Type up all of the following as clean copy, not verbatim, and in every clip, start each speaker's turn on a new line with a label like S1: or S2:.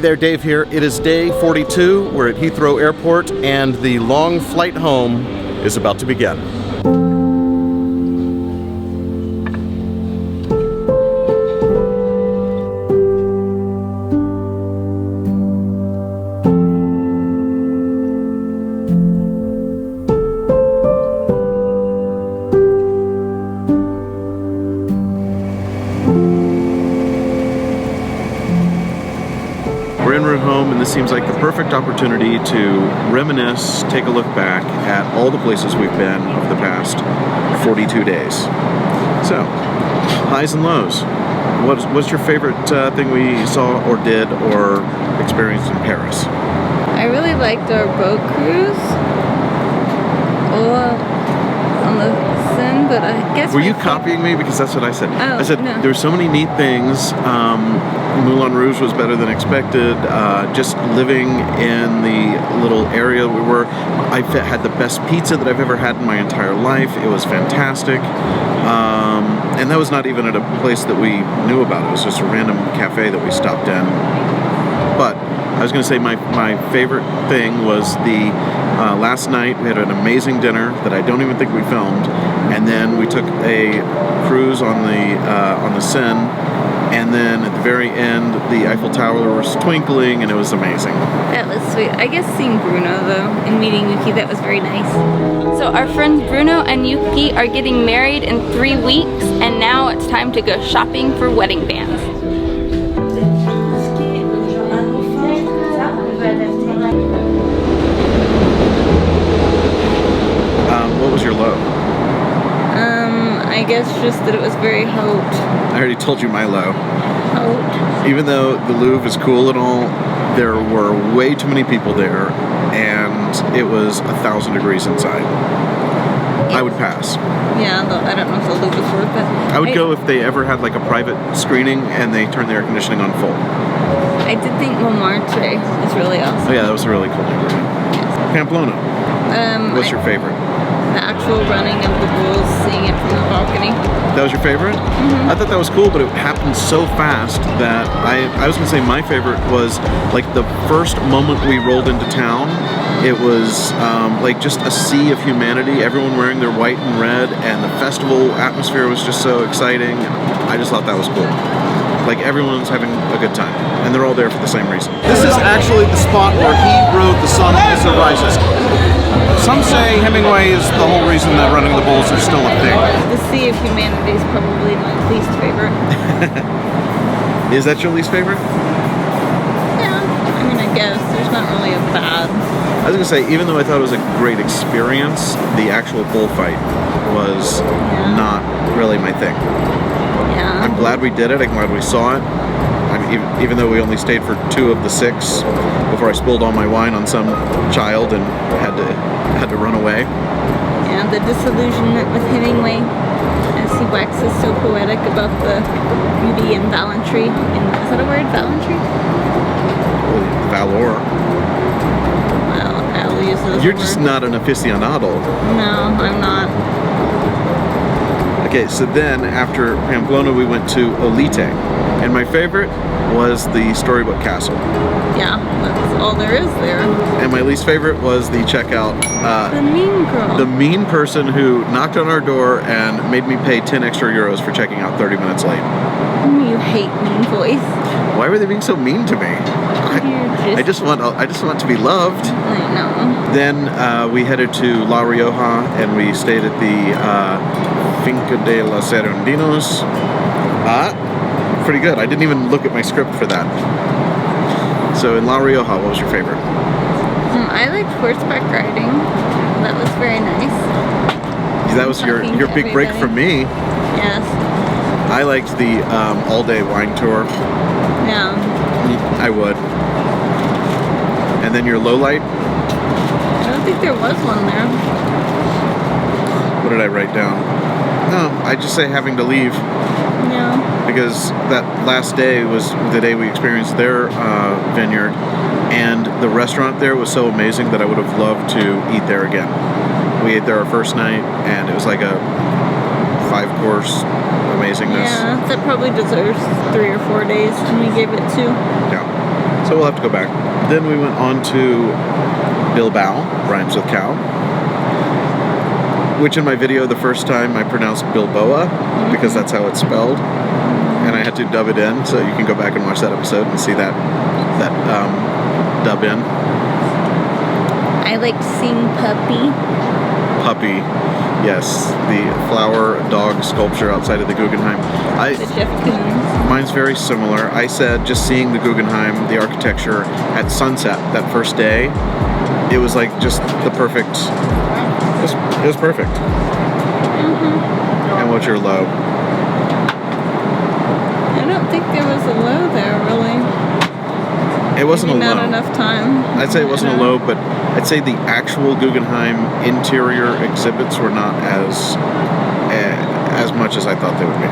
S1: there, Dave here. It is day 42. We're at Heathrow Airport, and the long flight home is about to begin. This seems like the perfect opportunity to reminisce, take a look back at all the places we've been over the past 42 days. So, highs and lows. What's your favorite thing we saw or did or experienced in Paris?
S2: I really liked our boat cruise on the Seine, but I guess...
S1: Were you copying me? Because that's what I said.
S2: Oh,
S1: I said
S2: no.
S1: There were so many neat things. Moulin Rouge was better than expected. Just living in the little area we were, I had the best pizza that I've ever had in my entire life. It was fantastic. And that was not even at a place that we knew about. It was just a random cafe that we stopped in. But I was going to say my favorite thing was the last night we had an amazing dinner that I don't even think we filmed, and then we took a cruise on the Seine, and then at the very end the Eiffel Tower was twinkling, and it was amazing.
S2: That was sweet. I guess seeing Bruno though and meeting Yuki, that was very nice. So our friends Bruno and Yuki are getting married in 3 weeks, and now it's time to go shopping for wedding bands.
S1: What was your low?
S2: I guess just that it was very hot.
S1: I already told you my low.
S2: Hot.
S1: Even though the Louvre is cool and all, there were way too many people there, and it was 1,000 degrees inside. I would pass.
S2: Yeah, I don't know if the Louvre was worth it.
S1: I would go if they ever had like a private screening and they turned the air conditioning on full.
S2: I did think Montmartre was really awesome.
S1: Oh yeah, that was a really cool neighborhood.
S2: Yes.
S1: Pamplona. What's your favorite?
S2: The actual running of the bulls, seeing it from the balcony.
S1: That was your favorite?
S2: Mm-hmm.
S1: I thought that was cool, but it happened so fast that I was going to say my favorite was like the first moment we rolled into town. It was like just a sea of humanity, everyone wearing their white and red, and the festival atmosphere was just so exciting. I just thought that was cool. Like everyone's having a good time, and they're all there for the same reason. This is actually the spot where he wrote The Sun as It Rises. Some say Hemingway is the whole reason that Running the Bulls are still a thing.
S2: The Sea of Humanity is probably my least favorite.
S1: Is that your least favorite?
S2: Yeah, I mean, I guess. There's not really a bad...
S1: I was going to say, even though I thought it was a great experience, the actual bullfight was not really my thing.
S2: Yeah.
S1: I'm glad we did it. I'm glad we saw it. I mean, even though we only stayed for 2 of the 6 before I spilled all my wine on some child and had to run away.
S2: Yeah, the disillusionment with Hemingway as he waxes so poetic about the beauty and valentry. Is that a word, valentry?
S1: Valor.
S2: Well, I'll use those
S1: You're
S2: words.
S1: just not an aficionado.
S2: No, I'm not.
S1: Okay, so then after Pamplona we went to Olite, and my favorite was the Storybook Castle.
S2: Yeah, that's all there is there.
S1: And my least favorite was the checkout.
S2: The mean girl.
S1: The mean person who knocked on our door and made me pay 10 extra euros for checking out 30 minutes late.
S2: You hate mean voice.
S1: Why were they being so mean to me? I just want to be loved.
S2: I know.
S1: Then we headed to La Rioja and we stayed at the Finca de los Serendinos. Pretty good. I didn't even look at my script for that. So in La Rioja, what was your favorite?
S2: I liked horseback riding. That was very nice.
S1: That was your big break from me.
S2: Yes.
S1: I liked the all-day wine tour.
S2: Yeah.
S1: I would. And then your low light?
S2: I don't think there was one there.
S1: What did I write down? No, I just say having to leave.
S2: Yeah.
S1: Because that last day was the day we experienced their vineyard, and the restaurant there was so amazing that I would have loved to eat there again. We ate there our first night, and it was like a 5-course amazingness.
S2: Yeah, that probably deserves 3 or 4 days, and we gave it 2.
S1: Yeah. So we'll have to go back. Then we went on to Bilbao, rhymes with cow, which in my video the first time I pronounced Bilboa because that's how it's spelled, and I had to dub it in, so you can go back and watch that episode and see that dub in.
S2: I liked seeing
S1: Puppy, yes, the flower dog sculpture outside of the Guggenheim.
S2: the Jeff Koons.
S1: Mine's very similar. I said just seeing the Guggenheim, the architecture at sunset that first day, it was like just the perfect. It was perfect. And what's your low?
S3: I don't think there was a low there, really.
S1: It wasn't
S3: Maybe
S1: a low.
S3: not enough time.
S1: I'd say it wasn't a low, but I'd say the actual Guggenheim interior exhibits were not as much as I thought they would be.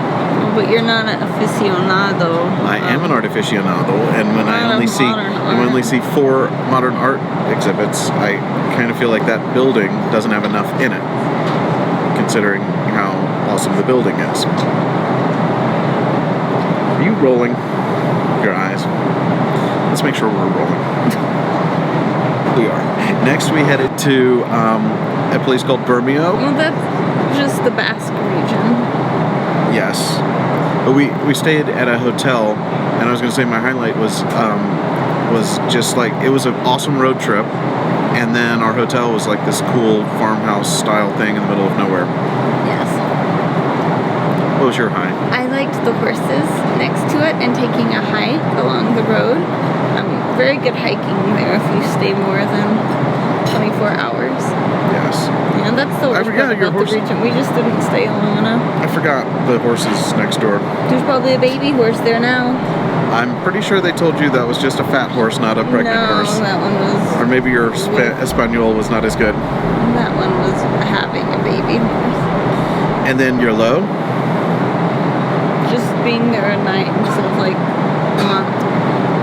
S3: But you're not an aficionado.
S1: I am an art aficionado, and when I only see 4 modern art exhibits, I kind of feel like that building doesn't have enough in it, considering how awesome the building is. Are you rolling your eyes? Let's make sure we're rolling. We are. Next, we headed to a place called Bermeo.
S3: Well, that's just the Basque region.
S1: Yes. But we stayed at a hotel, and I was going to say my highlight was just like, it was an awesome road trip, and then our hotel was like this cool farmhouse style thing in the middle of nowhere.
S3: Yes.
S1: What was your high?
S2: I liked the horses next to it and taking a hike along the road. Very good hiking there if you stay more than 24 hours.
S1: Yes.
S3: And that's the worst part about the region. We just didn't stay long enough.
S1: I forgot the horses next door.
S3: There's probably a baby horse there now.
S1: I'm pretty sure they told you that was just a fat horse, not a pregnant horse.
S3: No, that one was...
S1: Or maybe your Espanol was not as good.
S3: That one was having a baby horse.
S1: And then your low?
S3: Just being there at night instead of like a month.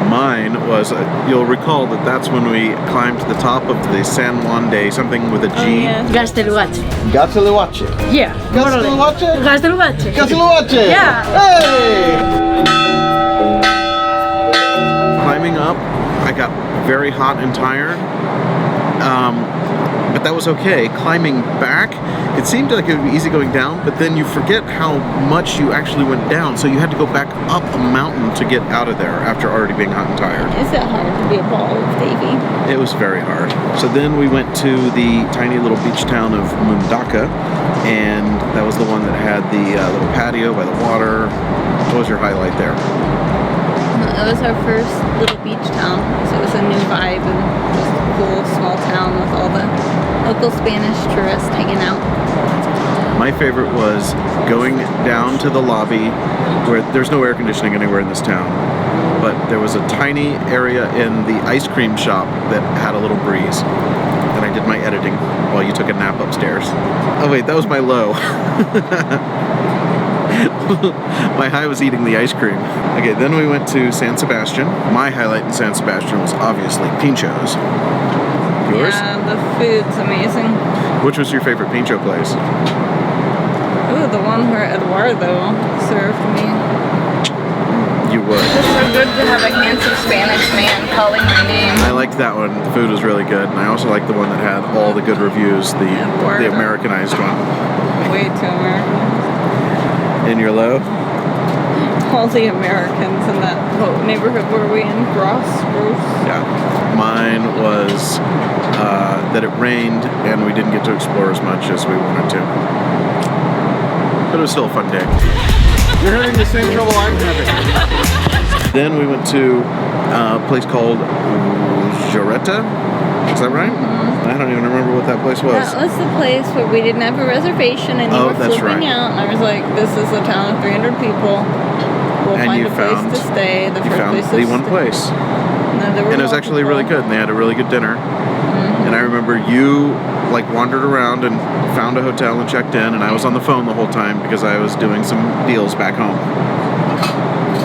S1: Mine was, you'll recall that's when we climbed to the top of the San Juan de something with a G.
S3: Oh, yeah.
S4: Gasteluache.
S1: Gasteluache.
S4: Yeah.
S1: Gasteluache?
S4: Gasteluache.
S1: Gasteluache!
S4: Yeah.
S1: Hey! Climbing up, I got very hot and tired. But that was okay. Climbing back, it seemed like it would be easy going down, but then you forget how much you actually went down, so you had to go back up a mountain to get out of there after already being hot and tired.
S3: Is it hard to be a ball of Davy?
S1: It was very hard. So then we went to the tiny little beach town of Mundaka, and that was the one that had the little patio by the water. What was your highlight there?
S3: It was our first little beach town, so it was a new vibe and just a cool small town with all the local Spanish tourists hanging out.
S1: My favorite was going down to the lobby where there's no air conditioning anywhere in this town, but there was a tiny area in the ice cream shop that had a little breeze. And I did my editing while you took a nap upstairs. Oh wait, that was my low. My high was eating the ice cream. Okay, then we went to San Sebastian. My highlight in San Sebastian was obviously pinchos. Yours?
S3: Yeah, the food's amazing.
S1: Which was your favorite pincho place?
S3: Ooh, the one where Eduardo served me.
S1: You would.
S2: It's so good to have a handsome Spanish man calling my name.
S1: I liked that one. The food was really good. And I also liked the one that had all the good reviews, the Americanized one.
S3: Way too American.
S1: In your low?
S3: All the Americans in that neighborhood were we in? Gross?
S1: Yeah. Mine was that it rained and we didn't get to explore as much as we wanted to. But it was still a fun day. You're having the same trouble I'm having. Then we went to a place called Jaurrieta. Is that right? I don't even remember what that place was.
S3: That was the place where we didn't have a reservation and you were flipping out and I was like, this is a town of 300 people. We'll find a place to stay. The first place
S1: the one place.
S3: And
S1: it was actually really good and they had a really good dinner. And I remember you like wandered around and found a hotel and checked in and I was on the phone the whole time because I was doing some deals back home.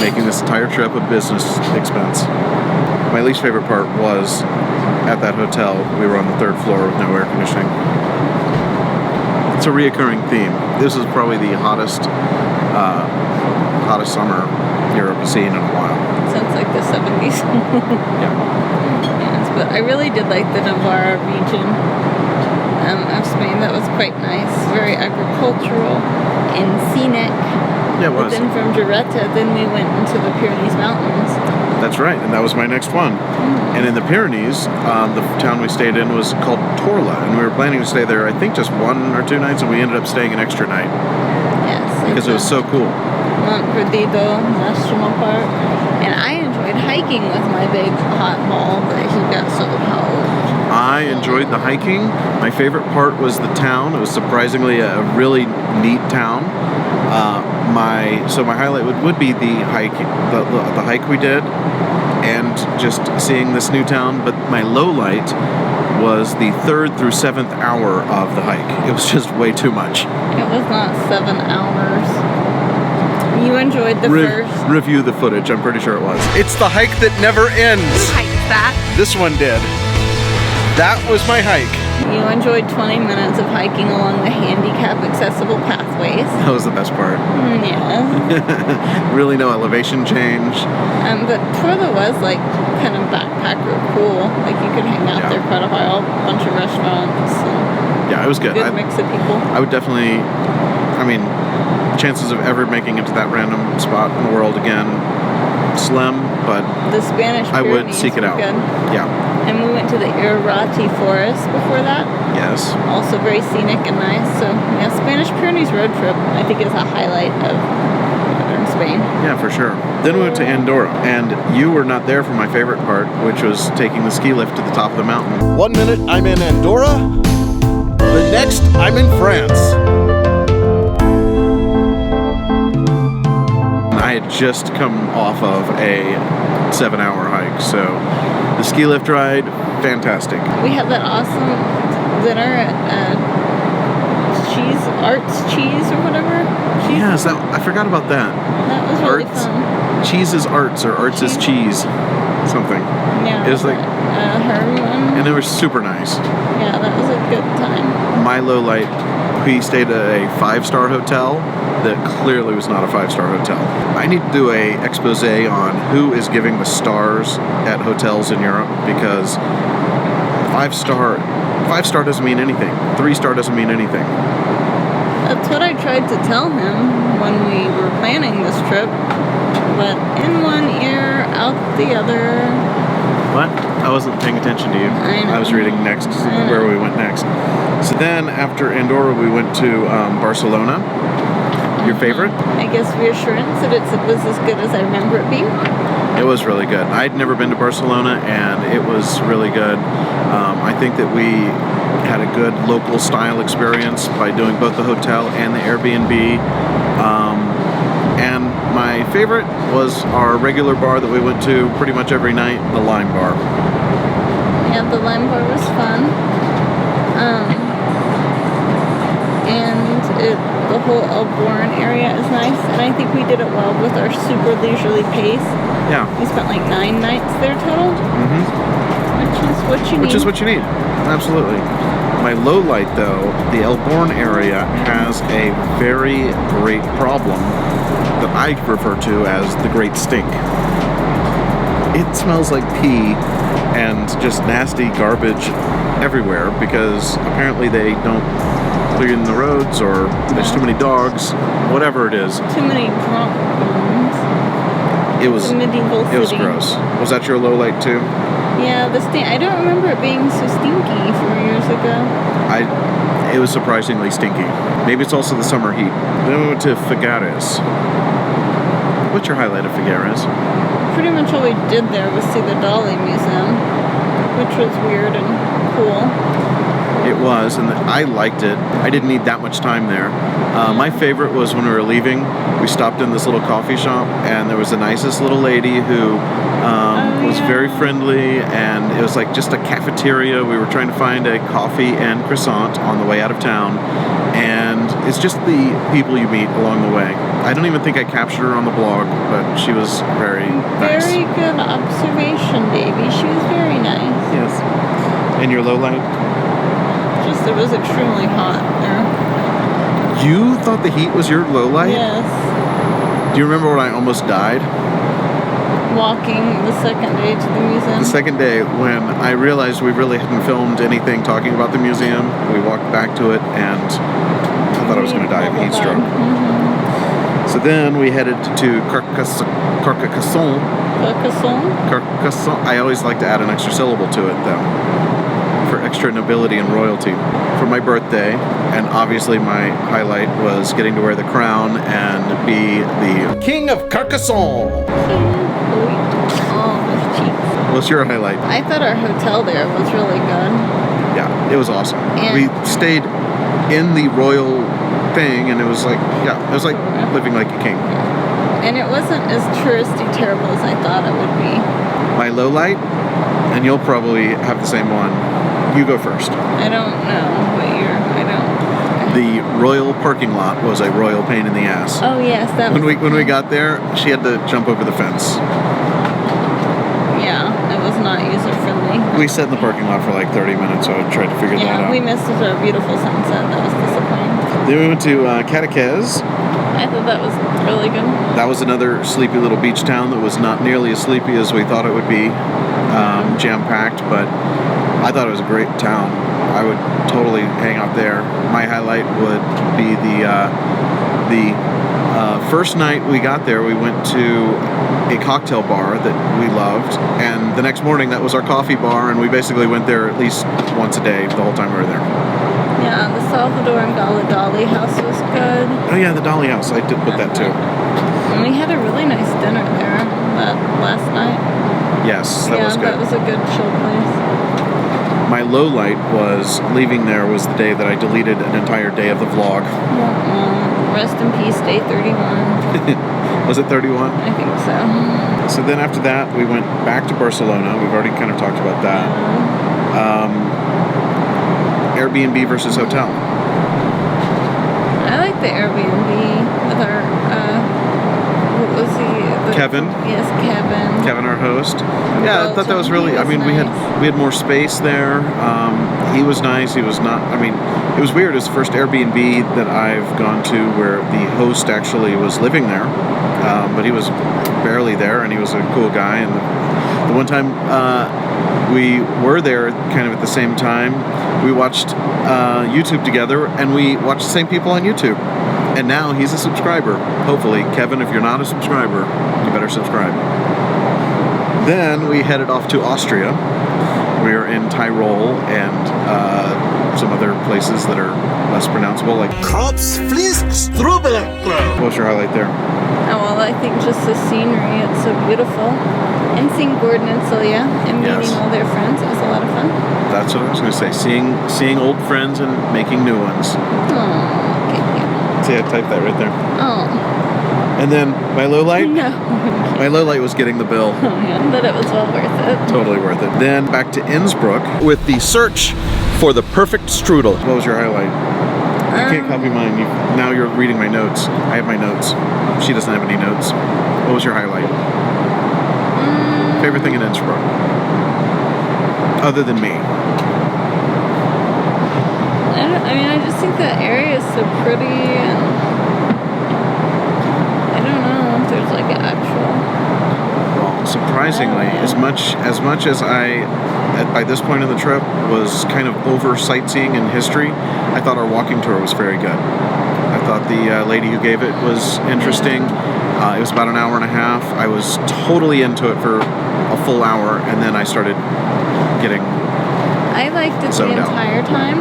S1: Making this entire trip a business expense. My least favorite part was at that hotel, we were on the 3rd floor with no air conditioning. It's a reoccurring theme. This is probably the hottest summer Europe has seen in a while.
S3: Since like the 70s. Yes, but I really did like the Navarra region of Spain. That was quite nice. Very agricultural and scenic.
S1: Yeah, it was.
S3: But then from Jaurrieta, then we went into the Pyrenees Mountains.
S1: That's right, and that was my next one. And in the Pyrenees, the town we stayed in was called Torla, and we were planning to stay there, I think, just 1 or 2 nights, and we ended up staying an extra night.
S3: Yes.
S1: Because it was so cool.
S3: Mont Perdido National Park. And I enjoyed hiking with my big hot ball, but he got so cold.
S1: I enjoyed the hiking. My favorite part was the town. It was surprisingly a really neat town. My highlight would be the hike, the hike we did, and just seeing this new town. But my low light was the 3rd through 7th hour of the hike. It was just way too much.
S3: It was not 7 hours. You enjoyed the first.
S1: Review the footage. I'm pretty sure it was. It's the hike that never ends.
S2: Who hiked that?
S1: This one did. That was my hike.
S3: You enjoyed 20 minutes of hiking along the handicap accessible pathways.
S1: That was the best part.
S3: Yeah.
S1: Really no elevation change.
S3: But Torla was like kind of backpacker cool. Like you could hang out there quite a while. A bunch of restaurants.
S1: Yeah, it was good.
S3: Good mix of people.
S1: I would definitely, chances of ever making it to that random spot in the world again, slim, but
S3: the Spanish
S1: I would
S3: Pyrenees
S1: seek it
S3: were
S1: out.
S3: good.
S1: Yeah.
S3: And we went to the Irati forest before that.
S1: Yes.
S3: Also very scenic and nice. So yeah, Spanish Pyrenees road trip I think is a highlight of northern Spain.
S1: Yeah, for sure. Then we went to Andorra, and you were not there for my favorite part, which was taking the ski lift to the top of the mountain. 1 minute I'm in Andorra, the next I'm in France. I had just come off of a 7-hour hike, so the ski lift ride, fantastic.
S3: We had that awesome dinner at Arts Cheese or whatever.
S1: Yes, I forgot about that.
S3: That was really fun.
S1: Cheese is Arts, or Arts is Cheese, something.
S3: Yeah.
S1: It was like
S3: Herman.
S1: and they were super nice.
S3: Yeah, that was a good time.
S1: My low light, we stayed at a 5-star hotel that clearly was not a 5-star hotel. I need to do a expose on who is giving the stars at hotels in Europe, because 5-star doesn't mean anything. 3-star doesn't mean anything.
S3: That's what I tried to tell him when we were planning this trip, but in one ear, out the other.
S1: What? I wasn't paying attention to you.
S3: I know.
S1: I was reading next where we went next. So then after Andorra, we went to Barcelona. Your favorite?
S3: I guess reassurance that it was as good as I remember it being.
S1: It was really good. I'd never been to Barcelona, and it was really good. I think that we had a good local style experience by doing both the hotel and the Airbnb. And my favorite was our regular bar that we went to pretty much every night, the Lime Bar.
S3: Yeah, the Lime Bar was fun. The whole Elborn area is nice, and I think we did it well with our super leisurely pace.
S1: Yeah.
S3: We spent like 9 nights there total.
S1: Mm-hmm.
S3: Which is what you need.
S1: Absolutely. My low light, though, the Elborn area has a very great problem that I refer to as the Great Stink. It smells like pee and just nasty garbage everywhere, because apparently they don't clean the roads, or there's too many dogs, whatever it is.
S3: Too many drunk ones.
S1: It was
S3: a medieval city.
S1: It was gross. Was that your low light too?
S3: Yeah, I don't remember it being so stinky 4 years ago.
S1: It was surprisingly stinky. Maybe it's also the summer heat. Then we went to Figueres. What's your highlight of Figueres?
S3: Pretty much all we did there was see the Dolly Museum, which was weird and cool.
S1: It was, and I liked it. I didn't need that much time there. My favorite was when we were leaving. We stopped in this little coffee shop, and there was the nicest little lady who was very friendly, and it was like just a cafeteria. We were trying to find a coffee and croissant on the way out of town, and it's just the people you meet along the way. I don't even think I captured her on the blog, but she was very nice.
S3: Very good observation, baby. She was very nice.
S1: Yes. And your low light?
S3: Just it was extremely hot there.
S1: You thought the heat was your low light?
S3: Yes.
S1: Do you remember when I almost died?
S3: walking the second day to the museum.
S1: The second day, when I realized we really hadn't filmed anything talking about the museum, we walked back to it, and I thought I was going to die of heat stroke.
S3: Mm-hmm.
S1: So then we headed to Carcassonne.
S3: Carcassonne?
S1: Carcassonne. I always like to add an extra syllable to it, though, for extra nobility and royalty. For my birthday, and obviously my highlight was getting to wear the crown and be the King of Carcassonne.
S3: Oh, those cheeks.
S1: What's your highlight?
S3: I thought our hotel there was really good.
S1: Yeah, it was awesome.
S3: And
S1: we stayed in the royal thing, and it was like living like a king.
S3: And it wasn't as touristy terrible as I thought it would be.
S1: My low light, and you'll probably have the same one. You go first.
S3: I don't know what year.
S1: The royal parking lot was a royal pain in the ass.
S3: Oh yes, that was.
S1: When we got there, she had to jump over the fence.
S3: Yeah, it was not user friendly.
S1: We sat in the parking lot for like 30 minutes, so I tried to figure that out.
S3: Yeah, we missed a beautiful sunset. That was disappointing.
S1: Then we went to Cadaques.
S3: I thought that was really good.
S1: That was another sleepy little beach town that was not nearly as sleepy as we thought it would be, jam-packed, but I thought it was a great town. I would totally hang out there. My highlight would be the first night we got there, we went to a cocktail bar that we loved, and the next morning that was our coffee bar, and we basically went there at least once a day the whole time we were there.
S3: Yeah, the Salvador and Dolly house was good.
S1: Oh yeah, the Dolly house. I did put that too.
S3: And we had a really nice dinner there that last night.
S1: Yes, that was good.
S3: Yeah, that was a good chill place.
S1: My low light was leaving there was the day that I deleted an entire day of the vlog.
S3: Rest in peace, day 31.
S1: Was it 31?
S3: I think so.
S1: So then after that, we went back to Barcelona. We've already kind of talked about that. Airbnb versus hotel.
S3: I like the Airbnb with our, what was he?
S1: Kevin.
S3: Yes, Kevin.
S1: Kevin, our host. Yeah, I thought that was really, I mean,
S3: nice.
S1: we had more space there. He was nice. He was not, I mean, it was weird. It's the first Airbnb that I've gone to where the host actually was living there. But he was barely there, and he was a cool guy. And the one time we were there kind of at the same time, we watched YouTube together, and we watched the same people on YouTube. And now he's a subscriber. Hopefully, Kevin, if you're not a subscriber, you better subscribe. Then we headed off to Austria. We were in Tyrol and some other places that are less pronounceable, like Kopfpflichtstrubel. What was your highlight there?
S3: Oh, well, I think just the scenery. It's so beautiful. And seeing Gordon and Celia and meeting all their friends. It was a lot of fun.
S1: That's what I was going to say. Seeing old friends and making new ones.
S3: Oh, okay.
S1: See, I typed that right there.
S3: Oh.
S1: And then my low light?
S3: No.
S1: My low light was getting the bill.
S3: Oh, yeah. But it was well worth it.
S1: Totally worth it. Then back to Innsbruck with the search for the perfect strudel. What was your highlight? You can't copy mine. Now you're reading my notes. I have my notes. She doesn't have any notes. What was your highlight? Favorite thing in Innsbruck? Other than me.
S3: I just think the area is so pretty, and I don't know if there's like an actual.
S1: Well, surprisingly, as much as I, by this point in the trip, was kind of over sightseeing and history, I thought our walking tour was very good. I thought the lady who gave it was interesting. It was about an hour and a half. I was totally into it for a full hour, and then I started getting.
S3: I liked it the entire time,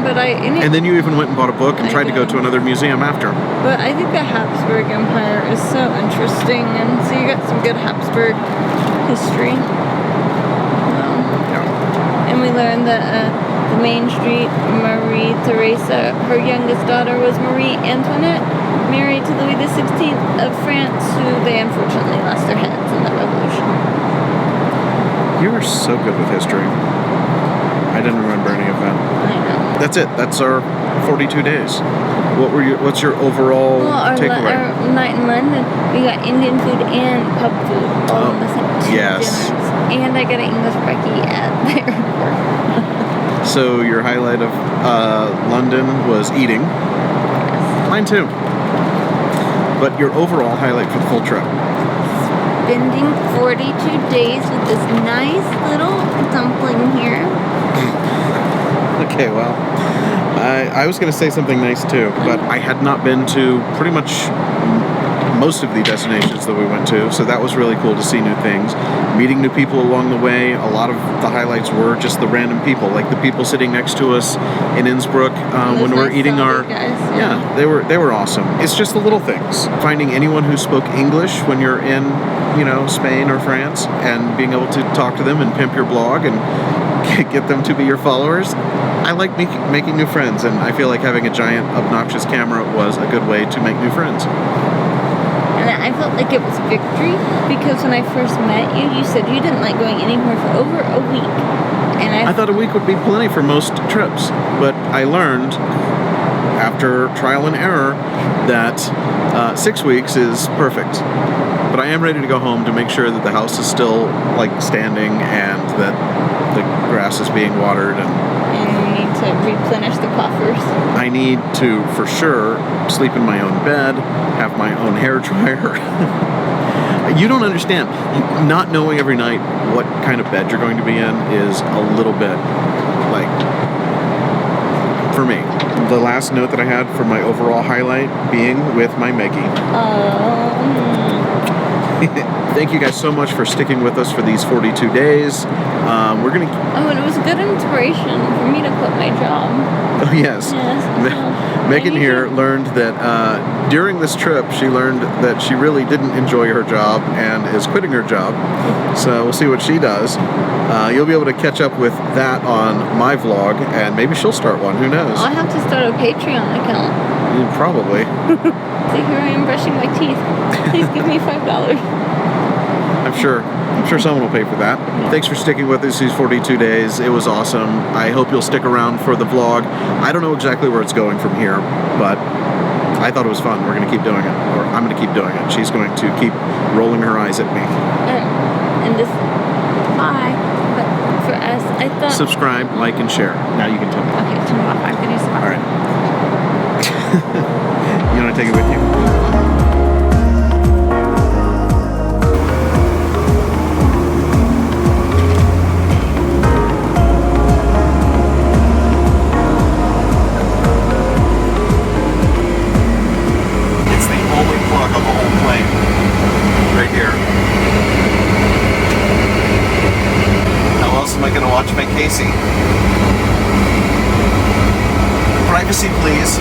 S3: but
S1: and then you even went and bought a book and tried to go to another museum after.
S3: But I think the Habsburg Empire is so interesting, and so you got some good Habsburg history. And we learned that the main street, Marie Theresa, her youngest daughter was Marie Antoinette, married to Louis XVI of France, who they unfortunately lost their heads in the revolution.
S1: You are so good with history. I didn't remember any of that.
S3: I know.
S1: That's it. That's our 42 days. What's your overall takeaway?
S3: Our night in London, we got Indian food and pub food all in the same dinners. And I got an English brekkie at the airport.
S1: So your highlight of London was eating.
S3: Yes.
S1: Mine too. But your overall highlight for the full trip?
S3: spending 42 days with this nice little dumpling here.
S1: Okay, well, I was going to say something nice too, but I had not been to pretty much most of the destinations that we went to, so that was really cool to see new things, meeting new people along the way. A lot of the highlights were just the random people, like the people sitting next to us in Innsbruck when we were eating our
S3: guys,
S1: they were awesome. It's just the little things, finding anyone who spoke English when you're in Spain or France, and being able to talk to them and pimp your blog and get them to be your followers. I like making new friends, and I feel like having a giant obnoxious camera was a good way to make new friends.
S3: And I felt like it was victory, because when I first met you, you said you didn't like going anywhere for over a week. And
S1: I thought a week would be plenty for most trips, but I learned after trial and error that 6 weeks is perfect. But I am ready to go home to make sure that the house is still standing and that the grass is being watered, and
S3: you need to replenish the coffers.
S1: I need to, for sure, sleep in my own bed, have my own hair dryer. You don't understand. Not knowing every night what kind of bed you're going to be in is a little bit, for me. The last note that I had for my overall highlight being with my Meggie. Thank you guys so much for sticking with us for these 42 days. We're going to...
S3: Oh, and it was good inspiration for me to quit my job.
S1: Oh, yes. Megan here learned that during this trip, she learned that she really didn't enjoy her job and is quitting her job. So we'll see what she does. You'll be able to catch up with that on my vlog, and maybe she'll start one. Who knows?
S3: I'll have to start a Patreon account.
S1: Probably.
S3: See, here I am brushing my teeth. Please give me $5.
S1: I'm sure someone will pay for that. Thanks for sticking with us these 42 days. It was awesome. I hope you'll stick around for the vlog. I don't know exactly where it's going from here, but I thought it was fun. We're going to keep doing it. Or I'm going to keep doing it. She's going to keep rolling her eyes at me.
S3: And this... Bye. But for us, I thought...
S1: Subscribe, like, and share. Now you can tell me.
S3: Okay, turn it off. I'm going to use the
S1: All right. You want to take it with you? Casey. Privacy, please.